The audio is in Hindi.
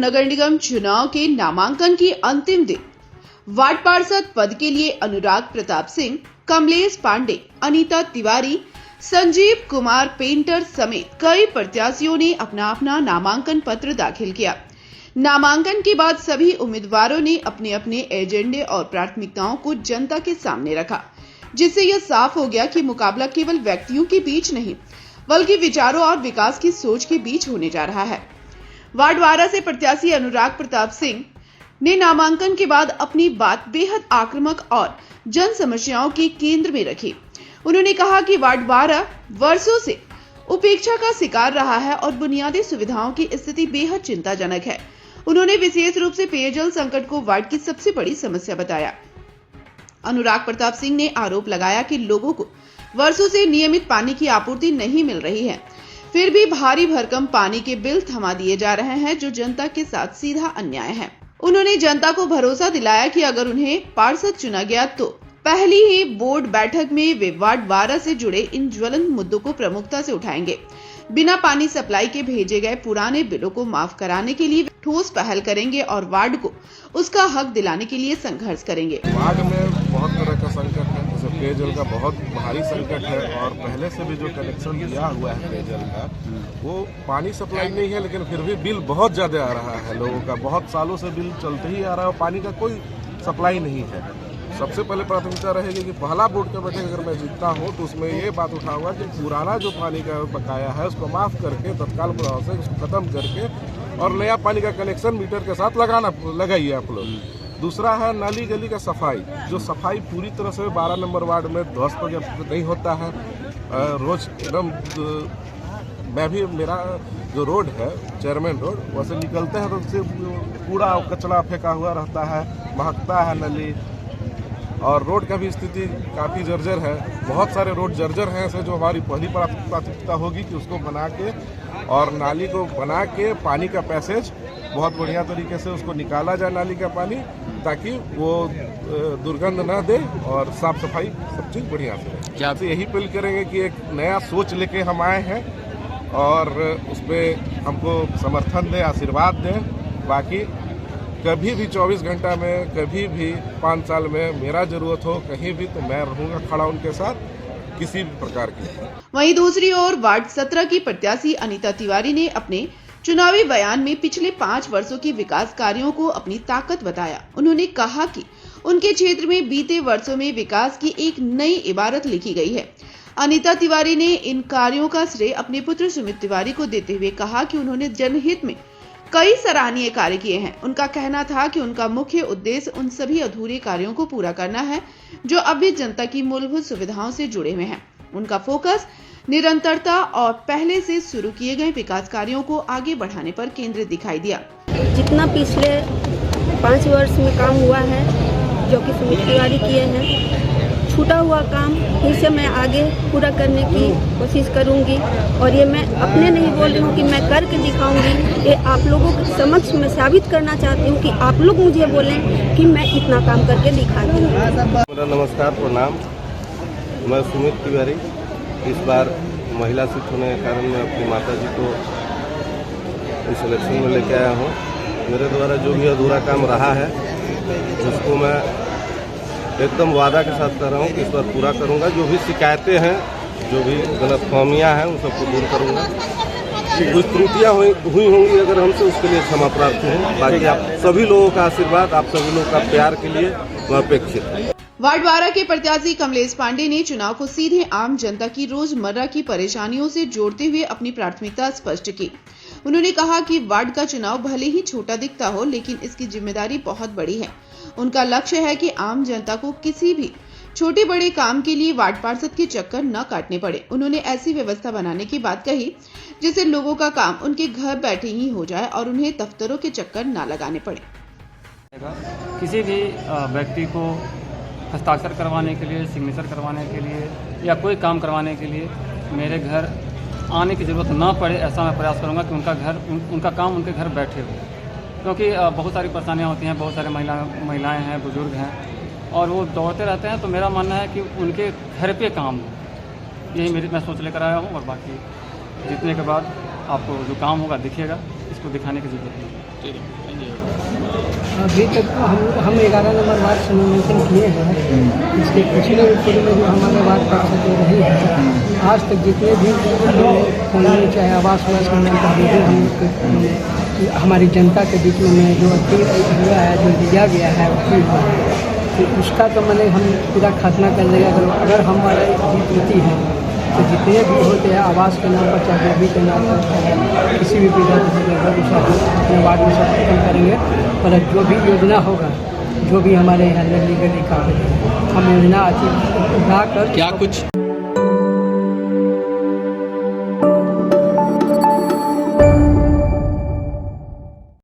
नगर निगम चुनाव के नामांकन की अंतिम दिन वार्ड पार्षद पद के लिए अनुराग प्रताप सिंह, कमलेश पांडे, अनीता तिवारी, संजीव कुमार पेंटर समेत कई प्रत्याशियों ने अपना अपना नामांकन पत्र दाखिल किया। नामांकन के बाद सभी उम्मीदवारों ने अपने अपने एजेंडे और प्राथमिकताओं को जनता के सामने रखा, जिससे यह साफ हो गया कि मुकाबला केवल व्यक्तियों के बीच नहीं बल्कि विचारों और विकास की सोच के बीच होने जा रहा है। वार्ड 12 से प्रत्याशी अनुराग प्रताप सिंह ने नामांकन के बाद अपनी बात बेहद आक्रामक और जन समस्याओं के केंद्र में रखी। उन्होंने कहा कि वार्ड 12 वर्षों से उपेक्षा का शिकार रहा है और बुनियादी सुविधाओं की स्थिति बेहद चिंताजनक है। उन्होंने विशेष रूप से पेयजल संकट को वार्ड की सबसे बड़ी समस्या बताया। अनुराग प्रताप सिंह ने आरोप लगाया कि लोगों को वर्षों से नियमित पानी की आपूर्ति नहीं मिल रही है, फिर भी भारी भरकम पानी के बिल थमा दिए जा रहे हैं, जो जनता के साथ सीधा अन्याय है। उन्होंने जनता को भरोसा दिलाया कि अगर उन्हें पार्षद चुना गया तो पहली ही बोर्ड बैठक में वे वार्ड 12 से जुड़े इन ज्वलंत मुद्दों को प्रमुखता से उठाएंगे। बिना पानी सप्लाई के भेजे गए पुराने बिलों को माफ कराने के लिए ठोस पहल करेंगे और वार्ड को उसका हक दिलाने के लिए संघर्ष करेंगे। वार्ड में बहुत तरह का संकट है, जैसे पेयजल का बहुत भारी संकट है और पहले से भी जो कनेक्शन दिया हुआ है पेयजल का, वो पानी सप्लाई नहीं है, लेकिन फिर भी बिल बहुत ज्यादा आ रहा है लोगों का। बहुत सालों से बिल चलते ही आ रहा है और पानी का कोई सप्लाई नहीं है। सबसे पहले प्राथमिकता रहेगी कि पहला बोर्ड का बैठक अगर मैं जीतता हूँ तो उसमें ये बात उठाऊंगा कि पुराना जो पानी का बकाया है उसको माफ करके तत्काल प्रभाव से उसको खत्म करके और नया पानी का कनेक्शन मीटर के साथ लगाइए आप लोग। दूसरा है नाली गली का सफाई, जो सफाई पूरी तरह से 12 नंबर वार्ड में ध्वस्त नहीं होता है। रोज एकदम मैं भी, मेरा जो रोड है चेयरमैन रोड, वैसे निकलते हैं तो उससे कूड़ा कचरा फेंका हुआ रहता है, महकता है नली, और रोड का भी स्थिति काफ़ी जर्जर है। बहुत सारे रोड जर्जर हैं ऐसे, जो हमारी पहली प्राथमिकता होगी कि उसको बना के और नाली को बना के पानी का पैसेज बहुत बढ़िया तरीके से उसको निकाला जाए नाली का पानी, ताकि वो दुर्गंध ना दे और साफ सफाई सब चीज़ बढ़िया से। क्या आप यही अपील करेंगे कि एक नया सोच लेके हम आए हैं और उस पर हमको समर्थन दें, आशीर्वाद दें। बाकी कभी भी 24 घंटा में, कभी भी 5 साल में मेरा जरूरत हो कहीं भी, तो मैं रहूंगा खड़ा उनके साथ किसी भी प्रकार की। वहीं दूसरी ओर वार्ड 17 की प्रत्याशी अनीता तिवारी ने अपने चुनावी बयान में पिछले 5 वर्षों के विकास कार्यों को अपनी ताकत बताया। उन्होंने कहा कि उनके क्षेत्र में बीते वर्षों में विकास की एक नई इबारत लिखी गई है। अनीता तिवारी ने इन कार्यों का श्रेय अपने पुत्र सुमित तिवारी को देते हुए कहा कि उन्होंने जनहित में कई सराहनीय कार्य किए हैं। उनका कहना था कि उनका मुख्य उद्देश्य उन सभी अधूरे कार्यों को पूरा करना है जो अभी जनता की मूलभूत सुविधाओं से जुड़े हुए हैं। उनका फोकस निरंतरता और पहले से शुरू किए गए विकास कार्यों को आगे बढ़ाने पर केंद्रित दिखाई दिया। जितना पिछले 5 वर्ष में काम हुआ है, जो कि सुमित तिवारी किए हैं, छूटा हुआ काम फिर से मैं आगे पूरा करने की कोशिश करूंगी। और ये मैं अपने नहीं बोल रही हूँ कि मैं करके दिखाऊंगी, ये आप लोगों के समक्ष मैं साबित करना चाहती हूँ कि आप लोग मुझे बोलें कि मैं इतना काम करके दिखा दूँ। मेरा नमस्कार, प्रणाम। मैं सुमित तिवारी इस बार महिला सीट होने के कारण मैं अपनी माता जी को इस इलेक्शन में लेके आया हूँ। मेरे द्वारा जो भी अधूरा काम रहा है उसको मैं एकदम वादा के साथ कर रहा हूँ कि इस बार पूरा करूँगा। जो भी शिकायतें हैं, जो भी गलतफहमियाँ हैं, उन सबको दूर करूँगा। कुछ त्रुटियाँ हुई होंगी अगर हमसे, उसके लिए क्षमा प्रार्थी हूँ। बाकी आप सभी लोगों का आशीर्वाद, आप सभी लोगों का प्यार के लिए मैं अपेक्षित हूँ। वार्ड 12 के प्रत्याशी कमलेश पांडे ने चुनाव को सीधे आम जनता की रोजमर्रा की परेशानियों से जोड़ते हुए अपनी प्राथमिकता स्पष्ट की। उन्होंने कहा कि वार्ड का चुनाव भले ही छोटा दिखता हो, लेकिन इसकी जिम्मेदारी बहुत बड़ी है। उनका लक्ष्य है कि आम जनता को किसी भी छोटे बड़े काम के लिए वार्ड पार्षद के चक्कर न काटने पड़े। उन्होंने ऐसी व्यवस्था बनाने की बात कही जिससे लोगों का काम उनके घर बैठे ही हो जाए और उन्हें दफ्तरों के चक्कर न लगाने पड़े। किसी भी व्यक्ति को हस्ताक्षर करवाने के लिए, सिग्नेचर करवाने के लिए या कोई काम करवाने के लिए मेरे घर आने की ज़रूरत ना पड़े, ऐसा मैं प्रयास करूंगा कि उनका काम उनके घर बैठे हो। क्योंकि बहुत सारी परेशानियां होती हैं, बहुत सारे महिलाएं हैं, बुजुर्ग हैं और वो दौड़ते रहते हैं। तो मेरा मानना है कि उनके घर पे काम हो, यही मैं सोच लेकर आया हूँ। और बाकी जीतने के बाद आपको जो काम होगा दिखेगा, इसको दिखाने की जरूरत नहीं है। अभी तक हम 11 नंबर वार्ड से नामांकन किए हैं। इसके पिछले पूर्व में जो हमारे वार्ड पार्षद रही है, आज तक जितने भी कॉलोनी चाहे आवास वास का नाम का हम लोग हमारी जनता के बीच में जो अपील हुआ है, जो दिया गया है अपील तो उसका तो मैंने हम पूरा खात्मा कर देगा। अगर हमारे जीत होती है तो जितने भी होते हैं आवास के नाम पर चाहे अभी के नाम पर किसी भी प्रकार से अपने वार्ड में सब खत्म करेंगे। पर जो भी योजना होगा, जो भी हमारे यहाँ लीगली काबिल है, हम योजना अच्छी ला कर क्या कुछ